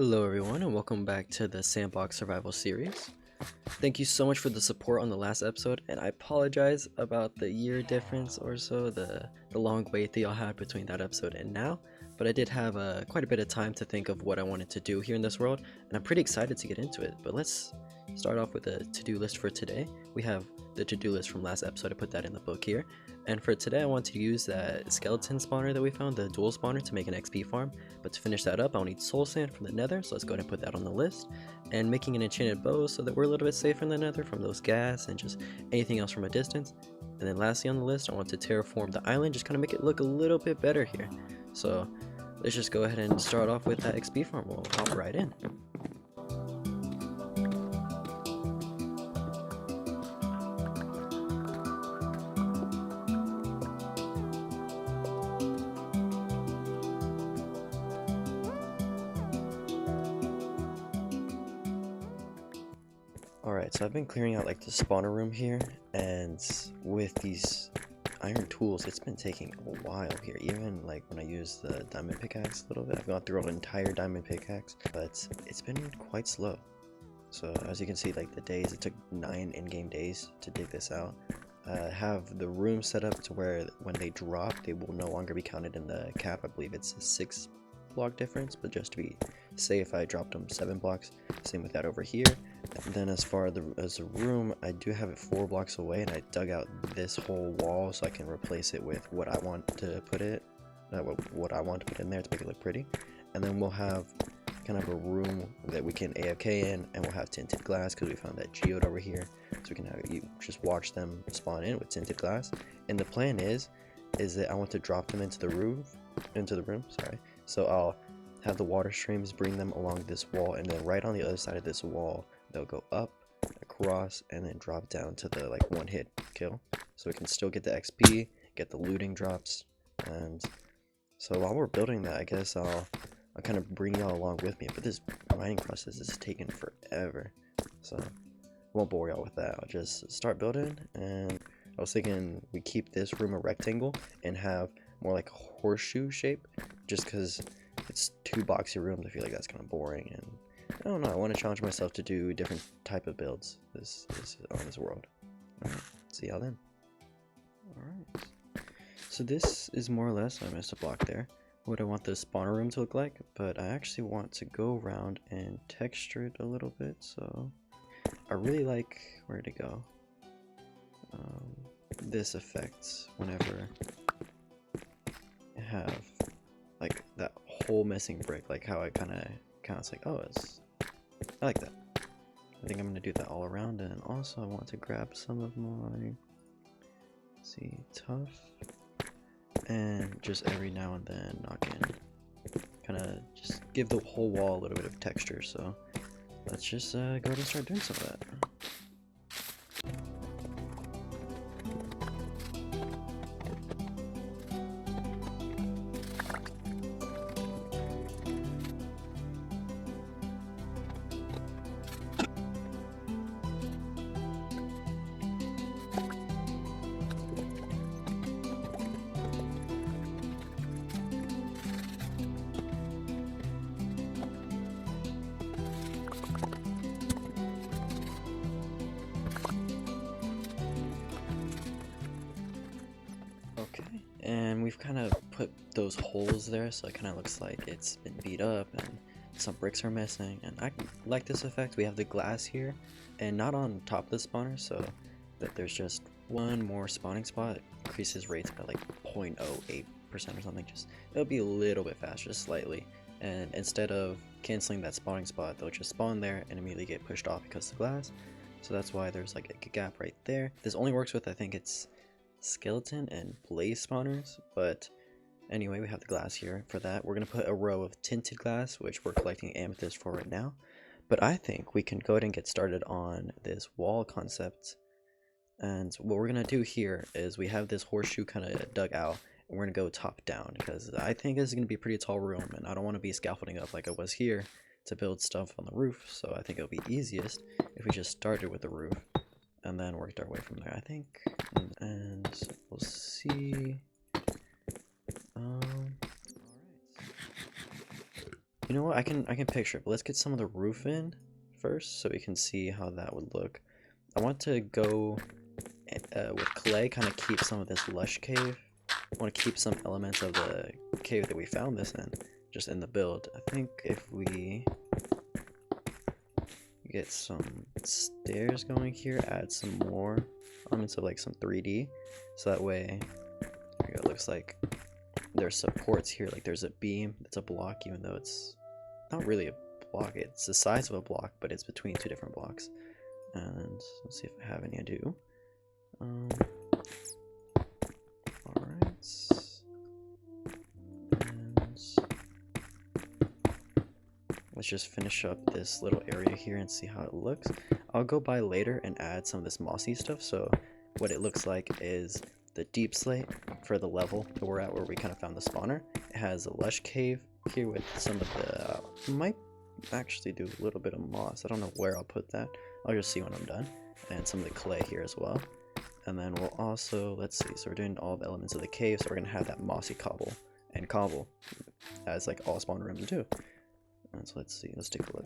Hello everyone and welcome back to the Sandbox survival series. Thank you so much for the support on the last episode, and I apologize about the year difference or so, the long wait that y'all had between that episode and now, but I did have quite a bit of time to think of what I wanted to do here in this world, and I'm pretty excited to get into it. But let's start off with a to-do list for today. We have the to-do list from last episode. I put that in the book here, and for today I want to use that skeleton spawner that we found, the dual spawner, to make an XP farm. But to finish that up, I'll need soul sand from the nether, so let's go ahead and put that on the list, and making an enchanted bow so that we're a little bit safer in the nether from those gas and just anything else from a distance. And then lastly on the list, I want to terraform the island, just kind of make it look a little bit better here. So let's just go ahead and start off with that XP farm. We'll hop right in. Alright, so I've been clearing out like the spawner room here, and with these iron tools, it's been taking a while here. Even like when I use the diamond pickaxe a little bit, I've gone through an entire diamond pickaxe, but it's been quite slow. So as you can see, like the days, it took 9 in-game days to dig this out. Have the room set up to where when they drop, they will no longer be counted in the cap. I believe it's a 6 block difference, but just to be safe, I dropped them 7 blocks. Same with that over here. And then as far as the room, I do have it 4 blocks away, and I dug out this whole wall so I can replace it with what I want to put what I want to put in there to make it look pretty. And then we'll have kind of a room that we can AFK in, and we'll have tinted glass because we found that geode over here, so we can have you just watch them spawn in with tinted glass. And the plan is that I want to drop them into the room, sorry. So I'll have the water streams bring them along this wall, and then right on the other side of this wall they'll go up, across, and then drop down to the like one hit kill, so we can still get the XP, get the looting drops. And so while we're building that, I guess I'll kind of bring y'all along with me, but this mining process is taking forever, so I won't bore y'all with that. I'll just start building. And I was thinking we keep this room a rectangle and have more like a horseshoe shape, just because it's 2 boxy rooms. I feel like that's kind of boring, and I don't know, I want to challenge myself to do different type of builds on this world. Alright, see y'all then. Alright, so this is more or less, I missed a block there, what I want the spawner room to look like, but I actually want to go around and texture it a little bit. So I really like, where to go, this effect whenever I have like that whole missing brick, like how I kind of it's like, oh, I like that. I think I'm gonna do that all around. And also I want to grab some of my, let's see, tough, and just every now and then knock in, kind of just give the whole wall a little bit of texture. So let's just go ahead and start doing some of that. And we've kind of put those holes there, so it kind of looks like it's been beat up and some bricks are missing. And I like this effect. We have the glass here, and not on top of the spawner, so that there's just one more spawning spot. It increases rates by like 0.08% or something. Just it'll be a little bit faster, just slightly. And instead of canceling that spawning spot, they'll just spawn there and immediately get pushed off because of the glass. So that's why there's like a gap right there. This only works with, I think it's skeleton and blaze spawners, but anyway, we have the glass here for that. We're going to put a row of tinted glass, which we're collecting amethyst for right now. But I think we can go ahead and get started on this wall concept. And what we're going to do here is we have this horseshoe kind of dug out, and we're going to go top down, because I think this is going to be a pretty tall room, and I don't want to be scaffolding up like I was here to build stuff on the roof. So I think it'll be easiest if we just started with the roof and then worked our way from there, I think. And we'll see. You know what? I can picture it, but let's get some of the roof in first so we can see how that would look. I want to go with clay, kind of keep some of this lush cave. I want to keep some elements of the cave that we found this in, just in the build. I think if we get some stairs going here, add some more elements of like some 3D, so that way it looks like there's supports here, like there's a beam that's a block, even though it's not really a block, it's the size of a block, but it's between two different blocks. And let's see if I have any. I do. Alright. And let's just finish up this little area here and see how it looks. I'll go by later and add some of this mossy stuff, so what it looks like is the deep slate for the level that we're at, where we kind of found the spawner. It has a lush cave here with some of the might actually do a little bit of moss. I don't know where I'll put that. I'll just see when I'm done. And some of the clay here as well. And then we'll also, let's see, so we're doing all the elements of the cave, so we're gonna have that mossy cobble and cobble as like all spawn rooms do. And so let's see, let's take a look.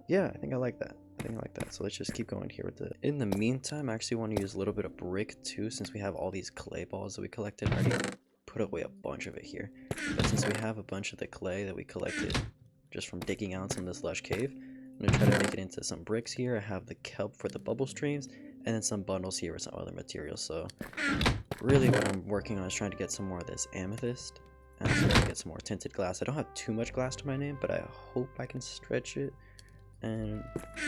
Yeah, I think I like that. So let's just keep going here with the. In the meantime, I actually want to use a little bit of brick too, since we have all these clay balls that we collected. I already put away a bunch of it here. But since we have a bunch of the clay that we collected just from digging out some of this lush cave, I'm gonna try to make it into some bricks here. I have the kelp for the bubble streams, and then some bundles here with some other materials. So really what I'm working on is trying to get some more of this amethyst, and I'm trying to get some more tinted glass. I don't have too much glass to my name, but I hope I can stretch it and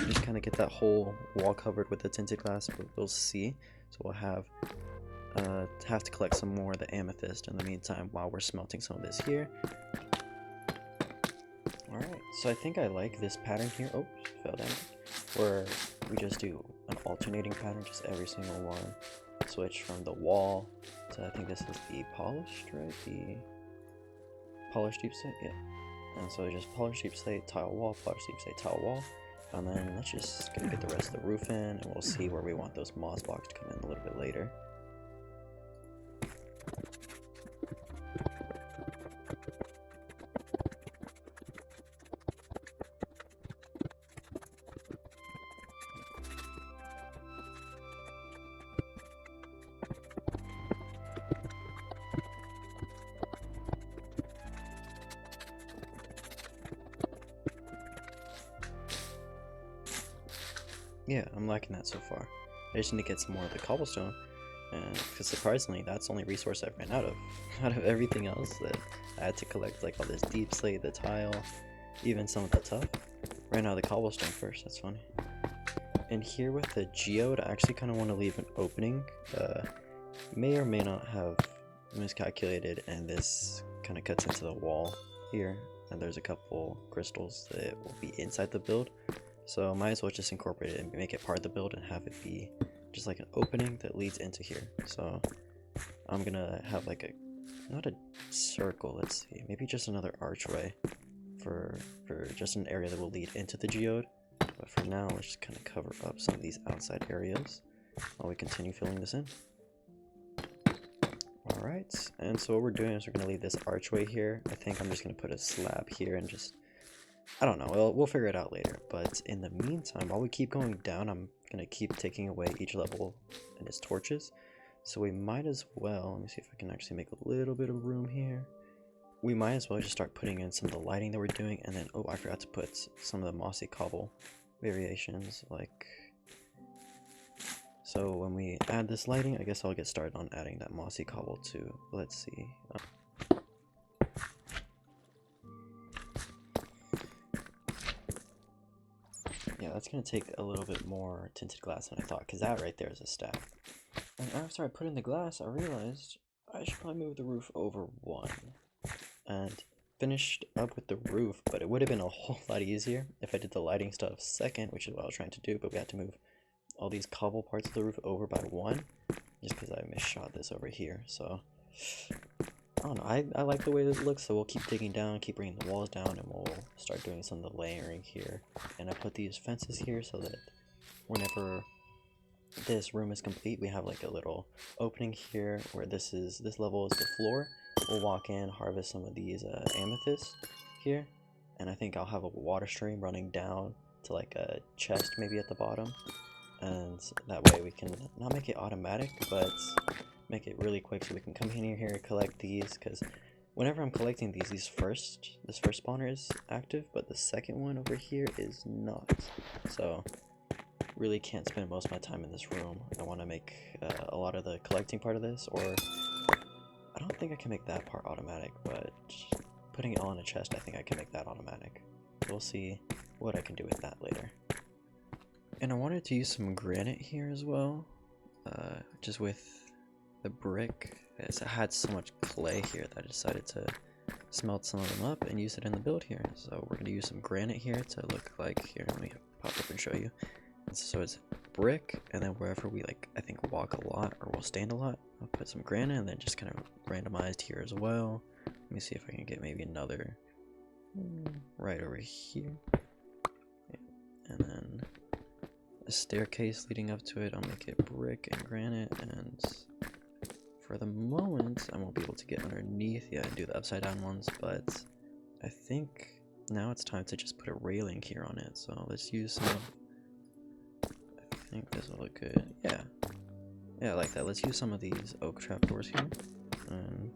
just kind of get that whole wall covered with the tinted glass, but we'll see. So we'll have to collect some more of the amethyst in the meantime while we're smelting some of this here. Alright, so I think I like this pattern here. Oh, fell down. Where we just do an alternating pattern, just every single one. Switch from the wall to, I think this is the polished, right? The polished deep slate, yeah. And so just polished deep slate, tile wall, polished deep slate, tile wall. And then let's just get the rest of the roof in, and we'll see where we want those moss blocks to come in a little bit later. Yeah, I'm liking that so far. I just need to get some more of the cobblestone, and because surprisingly, that's the only resource I've ran out of everything else that I had to collect, like all this deep slate, the tile, even some of the tuff. Ran out of the cobblestone first, that's funny. And here with the geode, I actually kind of want to leave an opening. May or may not have miscalculated, and this kind of cuts into the wall here, and there's a couple crystals that will be inside the build. So might as well just incorporate it and make it part of the build and have it be just like an opening that leads into here. So I'm gonna have like a, not a circle, let's see, maybe just another archway for just an area that will lead into the geode. But for now, let's just kind of cover up some of these outside areas while we continue filling this in. Alright, and so what we're doing is we're gonna leave this archway here. I think I'm just gonna put a slab here and just, I don't know, we'll figure it out later. But in the meantime, while we keep going down, I'm gonna keep taking away each level and its torches. So we might as well, let me see if I can actually make a little bit of room here. We might as well just start putting in some of the lighting that we're doing, and then, oh, I forgot to put some of the mossy cobble variations, like, so when we add this lighting, I guess I'll get started on adding that mossy cobble too. Let's see. Yeah, that's gonna take a little bit more tinted glass than I thought, because that right there is a stack. And after I put in the glass, I realized I should probably move the roof over one. And finished up with the roof, but it would have been a whole lot easier if I did the lighting stuff second, which is what I was trying to do, but we had to move all these cobble parts of the roof over by one, just because I misshot this over here. So I don't know, I like the way this looks, so we'll keep digging down, keep bringing the walls down, and we'll start doing some of the layering here. And I put these fences here so that whenever this room is complete, we have like a little opening here where this level is the floor. We'll walk in, harvest some of these amethysts here, and I think I'll have a water stream running down to like a chest maybe at the bottom, and that way we can not make it automatic, but make it really quick so we can come in here, collect these, because whenever I'm collecting these, this first spawner is active, but the second one over here is not. So really can't spend most of my time in this room. I want to make a lot of the collecting part of this, or I don't think I can make that part automatic, but putting it all in a chest, I think I can make that automatic. We'll see what I can do with that later. And I wanted to use some granite here as well, just with the brick. As I had so much clay here that I decided to smelt some of them up and use it in the build here. So we're going to use some granite here to look like, here, let me pop up and show you. So it's brick, and then wherever we like, I think walk a lot or we'll stand a lot, I'll put some granite, and then just kind of randomized here as well. Let me see if I can get maybe another right over here. Yeah. And then a staircase leading up to it, I'll make it brick and granite, and for the moment I won't be able to get underneath yet and do the upside down ones, but I think now it's time to just put a railing here on it. So let's use some, I think this will look good. Yeah, I like that. Let's use some of these oak trapdoors here and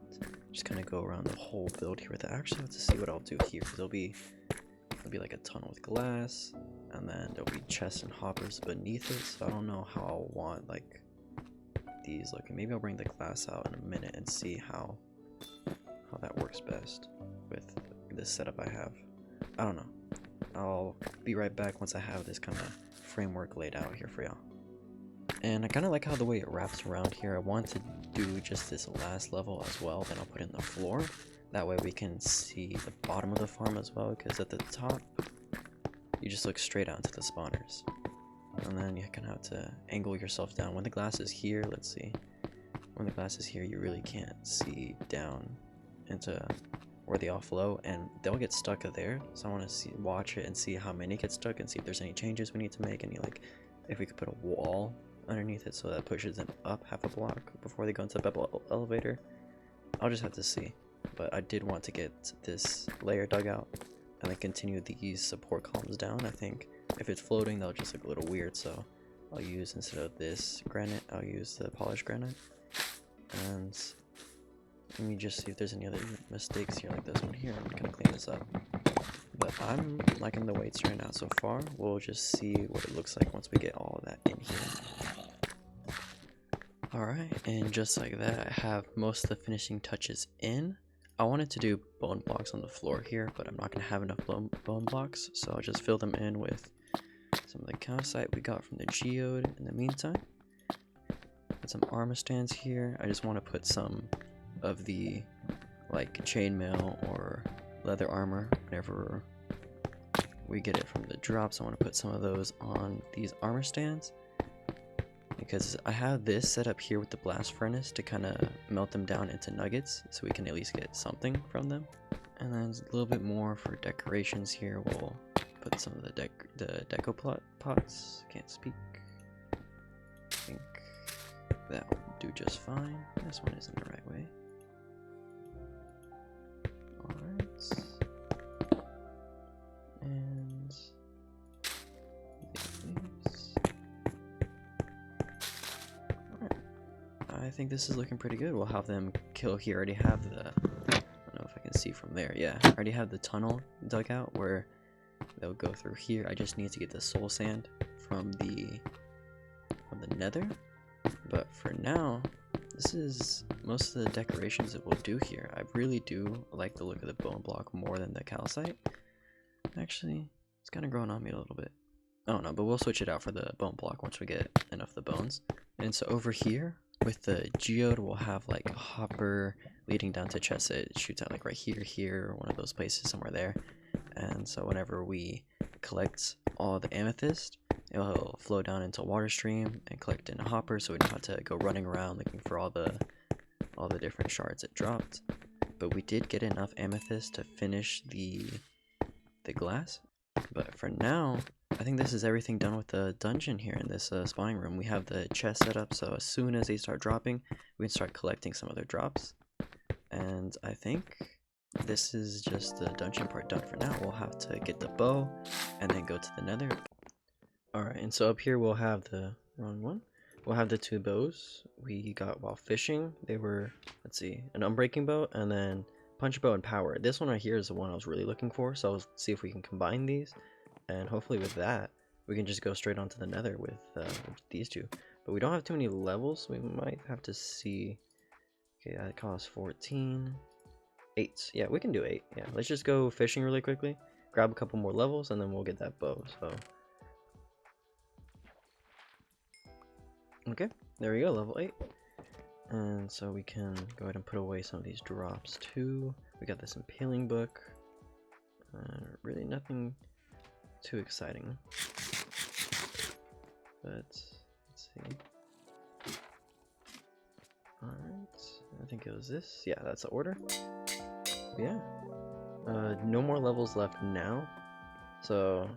just kind of go around the whole build here with it. I actually have to see what I'll do here, because there'll be like a tunnel with glass, and then there'll be chests and hoppers beneath it, so I don't know how I'll want like these looking. Maybe I'll bring the glass out in a minute and see how that works best with this setup I have. I don't know. I'll be right back once I have this kind of framework laid out here for y'all. And I kind of like how the way it wraps around here. I want to do just this last level as well, then I'll put in the floor. That way we can see the bottom of the farm as well, because at the top you just look straight out into the spawners, and then you kind of have to angle yourself down. When the glass is here, let's see, when the glass is here, you really can't see down into where they all flow, and they'll get stuck there. So I want to watch it and see how many get stuck, and see if there's any changes we need to make, any like if we could put a wall underneath it so that pushes them up half a block before they go into the bubble elevator. I'll just have to see, but I did want to get this layer dug out and then continue these support columns down. I think if it's floating, they'll just look a little weird, so I'll use, instead of this granite, I'll use the polished granite. And let me just see if there's any other mistakes here, like this one here. I'm gonna clean this up, but I'm liking the weights right now so far. We'll just see what it looks like once we get all of that in here. Alright, and just like that, I have most of the finishing touches in. I wanted to do bone blocks on the floor here, but I'm not going to have enough bone blocks, so I'll just fill them in with some of the calcite we got from the geode in the meantime. Put some armor stands here. I just want to put some of the like chainmail or leather armor whenever we get it from the drops. I want to put some of those on these armor stands, because I have this set up here with the blast furnace to kind of melt them down into nuggets, so we can at least get something from them. And then a little bit more for decorations here. We'll put some of the deco pots. Can't speak. I think that will do just fine. This one isn't the right way. Alright. And these. I think this is looking pretty good. We'll have them kill here. I already have the, I don't know if I can see from there. Yeah, I already have the tunnel dug out where they'll go through here. I just need to get the soul sand from the nether. But for now, this is most of the decorations that we'll do here. I really do like the look of the bone block more than the calcite. Actually, it's kind of growing on me a little bit. I don't know, but we'll switch it out for the bone block once we get enough of the bones. And so over here, with the geode, we'll have like a hopper leading down to chests. It shoots out like right here, one of those places somewhere there. And so whenever we collect all the amethyst, it'll flow down into a water stream and collect in a hopper, so we don't have to go running around looking for all the different shards it dropped. But we did get enough amethyst to finish the glass. But for now, I think this is everything done with the dungeon here in this spawning room. We have the chest set up, so as soon as they start dropping, we can start collecting some of their drops. And I think this is just the dungeon part done for now. We'll have to get the bow and then go to the nether. Alright, and so up here we'll have the wrong one. We'll have the 2 bows we got while fishing. They were, let's see, an unbreaking bow and then punch bow and power. This one right here is the one I was really looking for, so I'll see if we can combine these, and hopefully with that we can just go straight onto the nether with these 2. But we don't have too many levels, so we might have to see. Okay, that costs 14. 8. Yeah, we can do 8. Yeah, let's just go fishing really quickly, grab a couple more levels, and then we'll get that bow. So okay, there we go, level 8. And so we can go ahead and put away some of these drops too. We got this impaling book. Really nothing too exciting. But let's see. Alright, I think it was this. Yeah, that's the order. Yeah. No more levels left now. So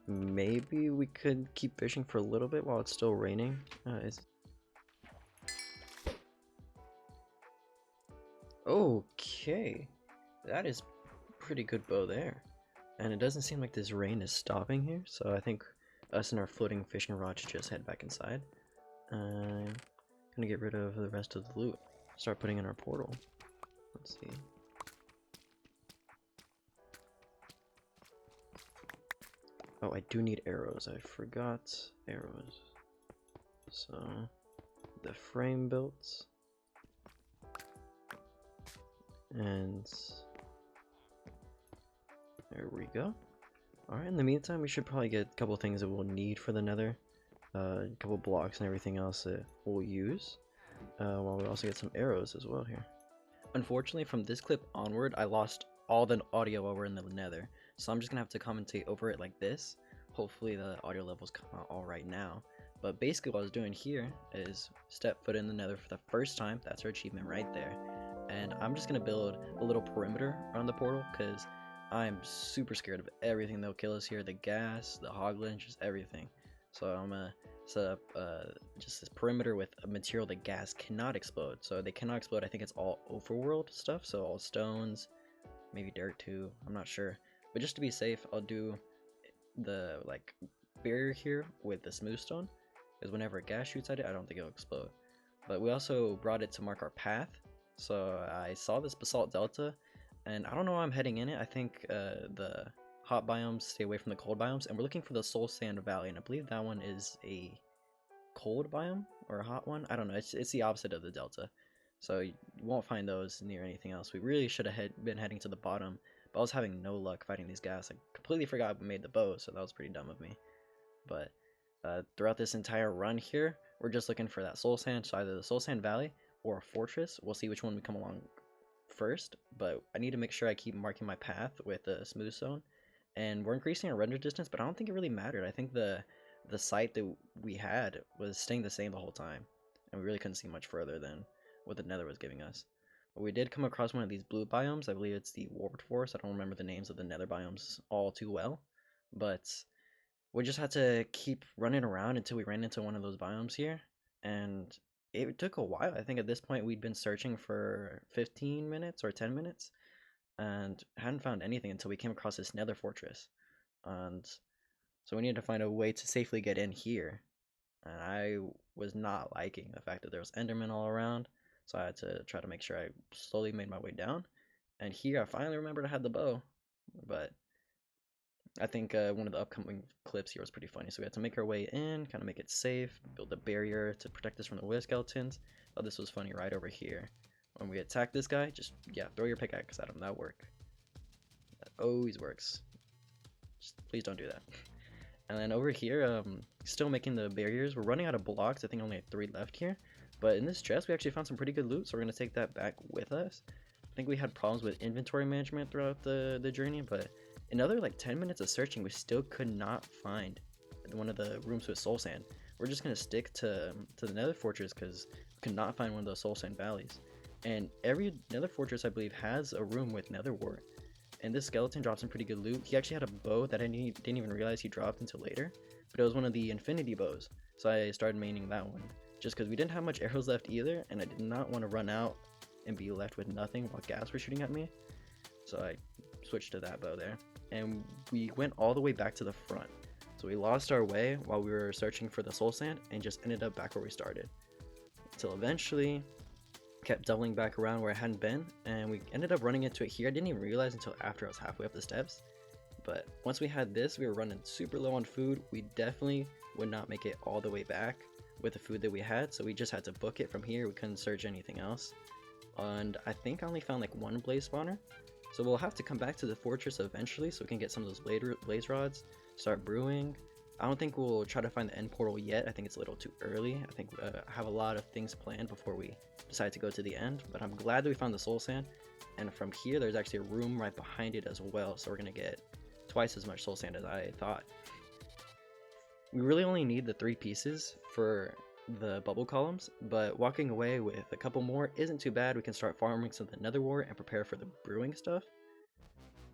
maybe we could keep fishing for a little bit while it's still raining. Okay, that is pretty good bow there. And it doesn't seem like this rain is stopping here, so I think us and our floating fishing rod should just head back inside. I'm gonna get rid of the rest of the loot. Start putting in our portal. Let's see. Oh, I do need arrows. I forgot arrows. So, the frame built. And there we go. Alright, in the meantime, we should probably get a couple things that we'll need for the nether. A couple blocks and everything else that we'll use. While we also get some arrows as well here. Unfortunately, from this clip onward, I lost all the audio while we're in the nether. So I'm just gonna have to commentate over it like this. Hopefully the audio levels come out all right now. But basically what I was doing here is step foot in the nether for the first time. That's our achievement right there. And I'm just gonna build a little perimeter around the portal because I'm super scared of everything that'll kill us here. The gas, the hoglin, just everything. So I'm gonna set up just this perimeter with a material that gas cannot explode. So they cannot explode. I think it's all overworld stuff, so all stones, maybe dirt too, I'm not sure. But just to be safe, I'll do the like barrier here with the smooth stone, because whenever a gas shoots at it, I don't think it'll explode. But we also brought it to mark our path. So I saw this basalt delta, and I don't know why I'm heading in it. I think the hot biomes stay away from the cold biomes, and we're looking for the soul sand valley, and I believe that one is a cold biome or a hot one. I don't know, it's the opposite of the delta, so you won't find those near anything else. We really should have been heading to the bottom, but I was having no luck fighting these gas. I completely forgot we made the bow, so that was pretty dumb of me. But throughout this entire run here, we're just looking for that soul sand, so either the soul sand valley or a fortress. We'll see which one we come along first, but I need to make sure I keep marking my path with the smooth stone. And we're increasing our render distance, but I don't think it really mattered. I think the site that we had was staying the same the whole time, and we really couldn't see much further than what the nether was giving us. But we did come across one of these blue biomes. I believe it's the warped forest. I don't remember the names of the nether biomes all too well, but we just had to keep running around until we ran into one of those biomes here, and it took a while. I think at this point we'd been searching for 15 minutes or 10 minutes and hadn't found anything until we came across this nether fortress. And so we needed to find a way to safely get in here. And I was not liking the fact that there was endermen all around, so I had to try to make sure I slowly made my way down. And here I finally remembered I had the bow, but I think one of the upcoming clips here was pretty funny. So we had to make our way in, kind of make it safe, build a barrier to protect us from the wither skeletons. Oh, this was funny right over here. When we attack this guy, just, yeah, throw your pickaxe at him. That'll work. That always works. Just please don't do that. And then over here, still making the barriers. We're running out of blocks. I think only 3 left here. But in this chest, we actually found some pretty good loot, so we're going to take that back with us. I think we had problems with inventory management throughout the journey, but another like 10 minutes of searching, we still could not find one of the rooms with soul sand. We're just going to stick to the nether fortress because we could not find one of those soul sand valleys. And every nether fortress, I believe, has a room with nether wart. And this skeleton dropped some pretty good loot. He actually had a bow that I didn't even realize he dropped until later, but it was one of the infinity bows, so I started maining that one just because we didn't have much arrows left either, and I did not want to run out and be left with nothing while gas were shooting at me. So I switched to that bow there. And we went all the way back to the front. So we lost our way while we were searching for the soul sand and just ended up back where we started. Until eventually, kept doubling back around where I hadn't been, and we ended up running into it here. I didn't even realize until after I was halfway up the steps. But once we had this, we were running super low on food. We definitely would not make it all the way back with the food that we had, so we just had to book it from here. We couldn't search anything else. And I think I only found like one blaze spawner. So we'll have to come back to the fortress eventually so we can get some of those blaze rods, start brewing. I don't think we'll try to find the end portal yet. I think it's a little too early. I think I have a lot of things planned before we decide to go to the end. But I'm glad that we found the soul sand. And from here, there's actually a room right behind it as well. So we're going to get twice as much soul sand as I thought. We really only need the 3 pieces for the bubble columns, but walking away with a couple more isn't too bad. We can start farming some of the nether wart and prepare for the brewing stuff.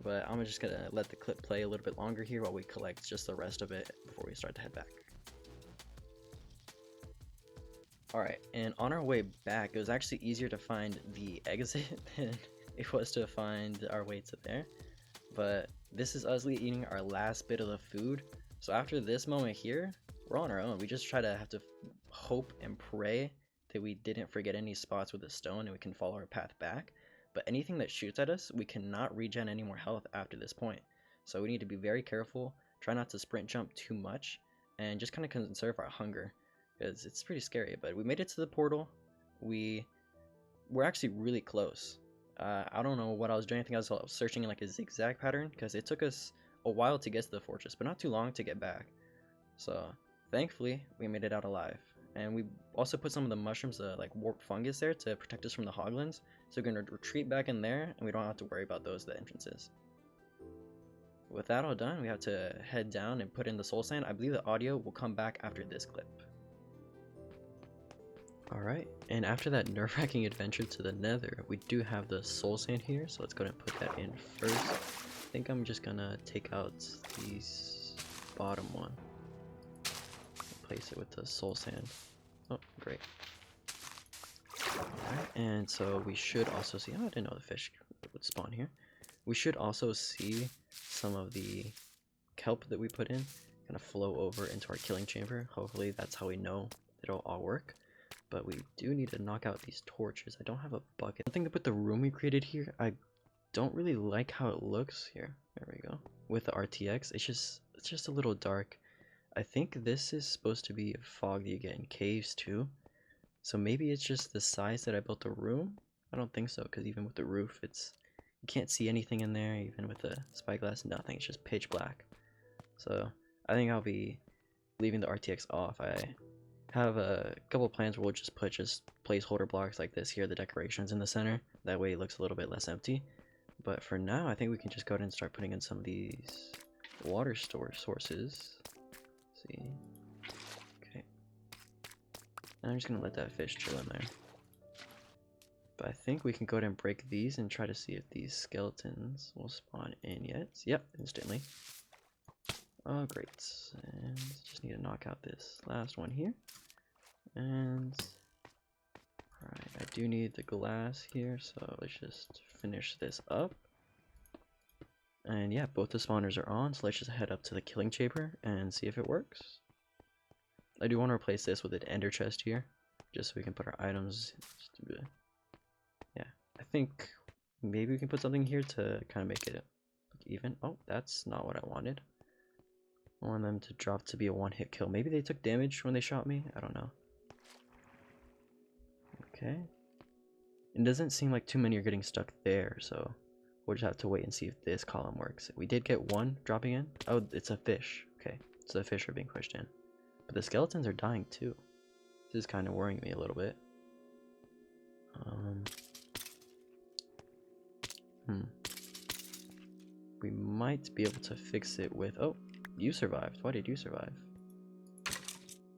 But I'm just gonna let the clip play a little bit longer here while we collect just the rest of it before we start to head back. Alright, and on our way back, it was actually easier to find the exit than it was to find our way to there. But this is us eating our last bit of the food. So after this moment here, we're on our own. We just have to hope and pray that we didn't forget any spots with a stone and we can follow our path back. But anything that shoots at us, we cannot regen any more health after this point. So we need to be very careful, try not to sprint jump too much, and just kind of conserve our hunger, because it's pretty scary. But we made it to the portal. We're actually really close. I don't know what I was doing. I think I was searching in like a zigzag pattern, because it took us a while to get to the fortress, but not too long to get back. So thankfully, we made it out alive. And we also put some of the mushrooms, like warped fungus there to protect us from the hoglins. So we're going to retreat back in there, and we don't have to worry about the entrances. With that all done, we have to head down and put in the soul sand. I believe the audio will come back after this clip. Alright, and after that nerve-wracking adventure to the nether, we do have the soul sand here, so let's go ahead and put that in first. I think I'm just gonna take out these bottom one. Place it with the soul sand. Oh, great. Alright, and so we should also see, oh, I didn't know the fish would spawn here. We should also see some of the kelp that we put in kind of flow over into our killing chamber. Hopefully that's how we know it'll all work. But we do need to knock out these torches. I don't have a bucket. I think to put the room we created here, I don't really like how it looks here. There we go. With the RTX, it's just a little dark. I think this is supposed to be a fog that you get in caves too. So maybe it's just the size that I built the room. I don't think so, because even with the roof, you can't see anything in there. Even with the spyglass, nothing. It's just pitch black. So I think I'll be leaving the RTX off. I have a couple plans where we'll just put placeholder blocks like this here, the decorations in the center. That way it looks a little bit less empty. But for now, I think we can just go ahead and start putting in some of these water sources. Let's see. Okay. And I'm just gonna let that fish chill in there. But I think we can go ahead and break these and try to see if these skeletons will spawn in yet. Yep, instantly. Oh, great. And just need to knock out this last one here. And alright, I do need the glass here, so let's just finish this up. And yeah, both the spawners are on, so let's just head up to the killing chamber and see if it works. I do want to replace this with an ender chest here, just so we can put our items. Yeah, I think maybe we can put something here to kind of make it even. Oh, that's not what I wanted. I want them to drop to be a one-hit kill. Maybe they took damage when they shot me? I don't know. Okay. It doesn't seem like too many are getting stuck there, so we'll just have to wait and see if this column works. We did get one dropping in. Oh, it's a fish. Okay, so the fish are being pushed in. But the skeletons are dying too. This is kind of worrying me a little bit. We might be able to fix it with... Oh, you survived. Why did you survive?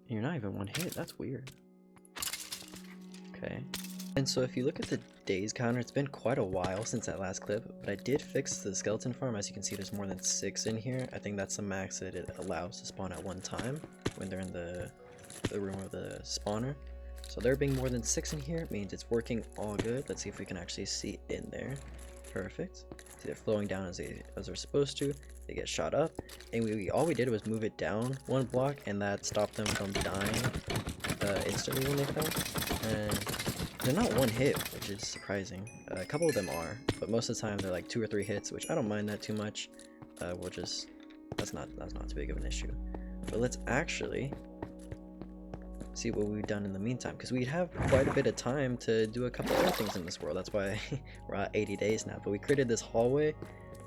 You're not even one hit. That's weird. Okay. And so if you look at the days counter, it's been quite a while since that last clip, but I did fix the skeleton farm. As you can see, there's more than 6 in here. I think that's the max that it allows to spawn at one time when they're in the room of the spawner. So there being more than 6 in here means it's working all good. Let's see if we can actually see in there. Perfect. See, they're flowing down as they're supposed to. They get shot up, and all we did was move it down 1 block, and that stopped them from dying instantly when they fell. And they're not 1 hit, which is surprising. A couple of them are, but most of the time they're like 2 or 3 hits, which I don't mind that too much. That's not too big of an issue. But let's actually see what we've done in the meantime, because we have quite a bit of time to do a couple other things in this world. That's why we're at 80 days now. But we created this hallway,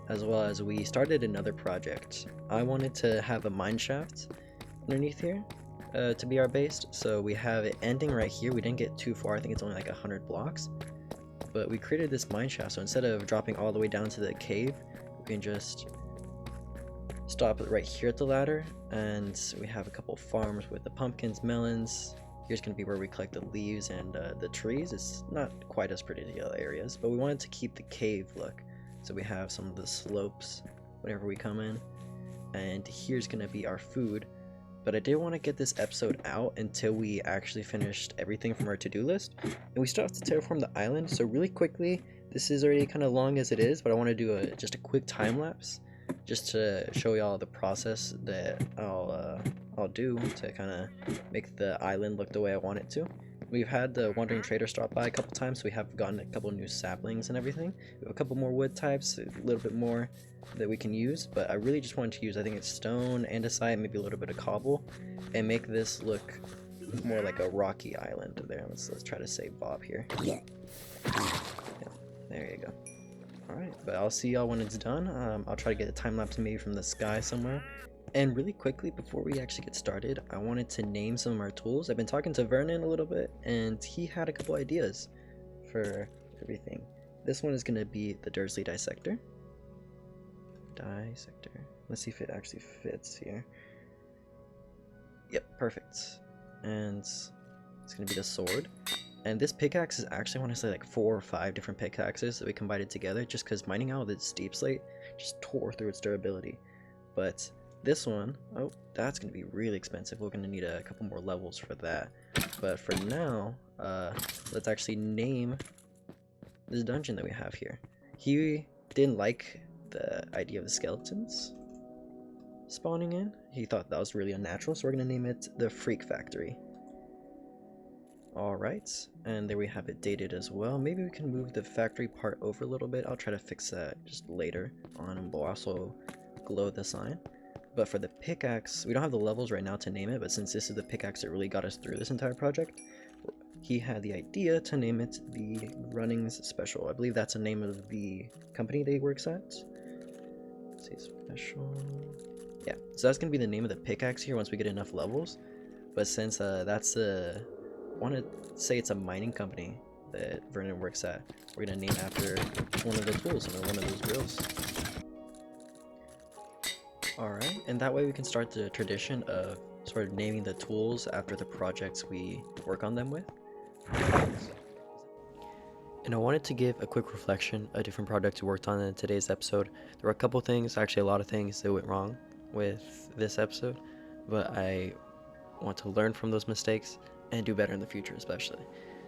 as well as we started another project. I wanted to have a mine shaft underneath here to be our base, so we have it ending right here. We didn't get too far. I think it's only like 100 blocks, but we created this mine shaft, so instead of dropping all the way down to the cave, we can just stop it right here at the ladder. And we have a couple farms with the pumpkins, melons. Here's going to be where we collect the leaves and the trees. It's not quite as pretty as the other areas, but we wanted to keep the cave look, so we have some of the slopes whenever we come in. And here's going to be our food, but I didn't want to get this episode out until we actually finished everything from our to-do list, and we still have to terraform the island. So really quickly, this is already kind of long as it is, but I want to do just a quick time lapse just to show y'all the process that I'll do to kind of make the island look the way I want it to. We've had the wandering trader stop by a couple times, so we have gotten a couple new saplings and everything. We have a couple more wood types, a little bit more that we can use, but I really just wanted to use, I think it's stone, andesite, maybe a little bit of cobble, and make this look more like a rocky island there. Let's try to save Bob here. Yeah, there you go. Alright, but I'll see y'all when it's done. I'll try to get a time lapse maybe from the sky somewhere. And really quickly, before we actually get started, I wanted to name some of our tools. I've been talking to Vernon a little bit, and he had a couple ideas for everything. This one is going to be the Dursley Dissector. Let's see if it actually fits here. Yep, perfect. And it's going to be the sword. And this pickaxe is actually, I want to say, like 4 or 5 different pickaxes that we combined together, just because mining out this deep slate just tore through its durability. But this one, oh, that's going to be really expensive. We're going to need a couple more levels for that. But for now, let's actually name this dungeon that we have here. He didn't like the idea of the skeletons spawning in. He thought that was really unnatural, so we're going to name it the Freak Factory. Alright, and there we have it dated as well. Maybe we can move the factory part over a little bit. I'll try to fix that just later on, and we'll also glow the sign. But for the pickaxe, we don't have the levels right now to name it, but since this is the pickaxe that really got us through this entire project, he had the idea to name it the Runnings Special. I believe that's the name of the company that he works at. Let's see, special. Yeah, so that's going to be the name of the pickaxe here once we get enough levels. But since that's I want to say it's a mining company that Vernon works at, we're going to name after one of the tools and one of those drills. Alright, and that way we can start the tradition of sort of naming the tools after the projects we work on them with. And I wanted to give a quick reflection of different projects we worked on in today's episode. There were a couple things, actually a lot of things that went wrong with this episode, but I want to learn from those mistakes and do better in the future especially.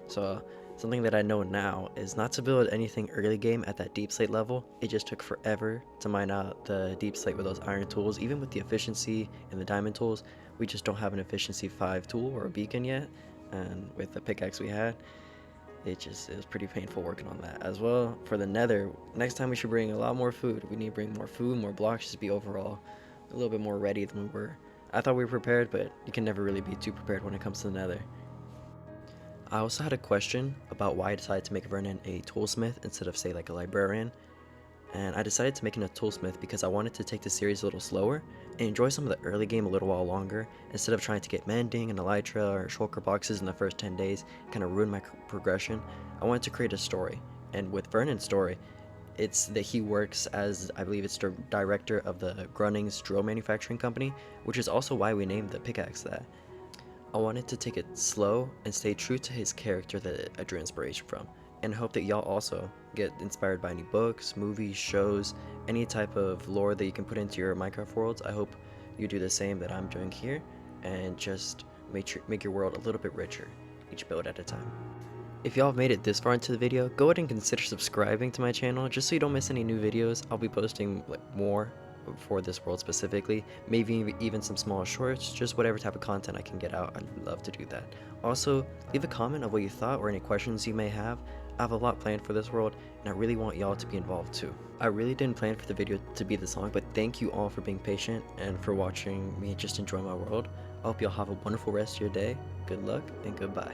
So something that I know now is not to build anything early game at that deep slate level. It just took forever to mine out the deep slate with those iron tools. Even with the efficiency and the diamond tools, we just don't have an efficiency 5 tool or a beacon yet, and with the pickaxe we had, it was pretty painful working on that. As well, for the nether, next time we should bring a lot more food. We need to bring more food, more blocks, just be overall a little bit more ready than we were. I thought we were prepared, but you can never really be too prepared when it comes to the nether. I also had a question about why I decided to make Vernon a toolsmith instead of, say, like a librarian. And I decided to make him a toolsmith because I wanted to take the series a little slower and enjoy some of the early game a little while longer, instead of trying to get mending and elytra or shulker boxes in the first 10 days, kind of ruin my progression. I wanted to create a story, and with Vernon's story, it's that he works as, I believe it's the director of the Grunnings drill manufacturing company, which is also why we named the pickaxe that. I wanted to take it slow and stay true to his character that I drew inspiration from, and hope that y'all also get inspired by any books, movies, shows, any type of lore that you can put into your Minecraft worlds. I hope you do the same that I'm doing here, and just make your world a little bit richer, each build at a time. If y'all have made it this far into the video, go ahead and consider subscribing to my channel just so you don't miss any new videos. I'll be posting like more for this world specifically, maybe even some small shorts, just whatever type of content I can get out. I'd love to do that. Also, leave a comment of what you thought or any questions you may have. I have a lot planned for this world, and I really want y'all to be involved too. I really didn't plan for the video to be this long, but thank you all for being patient and for watching me just enjoy my world. I hope y'all have a wonderful rest of your day. Good luck and goodbye.